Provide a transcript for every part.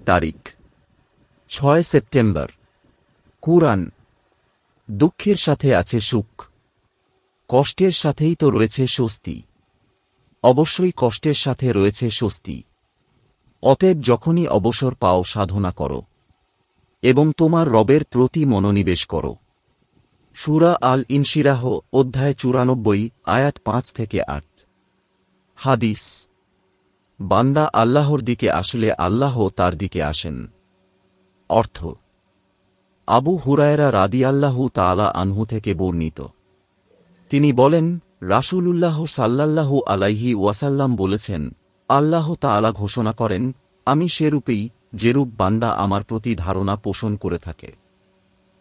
তারিখ 6 সেপ্টেম্বর। কুরআন। দুঃখের সাথে আছে সুখ, কষ্টের সাথেই তো রয়েছে স্বস্তি। অবশ্যই কষ্টের সাথে রয়েছে স্বস্তি। অতএব যখনই অবসর পাও সাধনা করো এবং তোমার রবের প্রতি মনোনিবেশ করো। সূরা আল ইনশিরাহ অধ্যায় 94 আয়াত 5 থেকে 8। হাদিস। বান্দা আল্লাহর দিকে আসলে আল্লাহ তার দিকে আসেন। অর্থ। আবু হুরায়রা রাদিয়াল্লাহু তাআলা আনহু থেকে বর্ণিত, তিনি বলেন, রাসূলুল্লাহ সাল্লাল্লাহু আলাইহি ওয়াসাল্লাম বলেছেন, আল্লাহ তাআলা ঘোষণা করেন, আমি সেরূপেই যেরূপ বান্দা আমার প্রতি ধারণা পোষণ করে থাকে।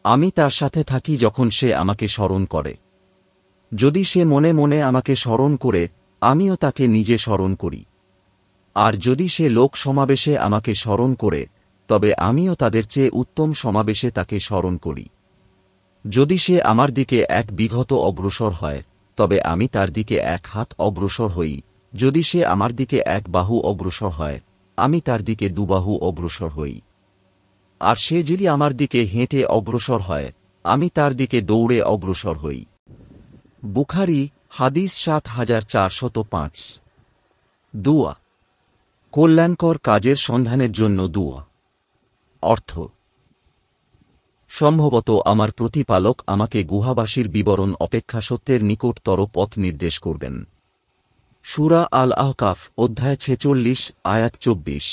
আমি তার সাথে থাকি যখন সে আমাকে স্মরণ করে। যদি সে মনে মনে আমাকে স্মরণ করে, আমিও তাকে নিজে স্মরণ করি। আর যদি সে লোক সমাবেশে আমাকে স্মরণ করে, তবে আমিও তাদের চেয়ে উত্তম সমাবেশে তাকে স্মরণ করি। যদি সে আমার দিকে 1 বিঘত অগ্রসর হয়, তবে আমি তার দিকে 1 হাত অগ্রসর হই। যদি সে আমার দিকে 1 বাহু অগ্রসর হয়, আমি তার দিকে 2 বাহু অগ্রসর হই। আর সে যদি আমার দিকে হেঁটে অগ্রসর হয়, আমি তার দিকে দৌড়ে অগ্রসর হই। বুখারী হাদিস 7405। দুআ। কল্যাণকর কাজের সন্ধানের জন্য দুআ। অর্থ। সম্ভবত আমার প্রতিপালক আমাকে গুহাবাসীর বিবরণ অপেক্ষা সত্যের নিকটতর পথ নির্দেশ করবেন। সূরা আল আহকাফ অধ্যায় 46 আয়াত 24।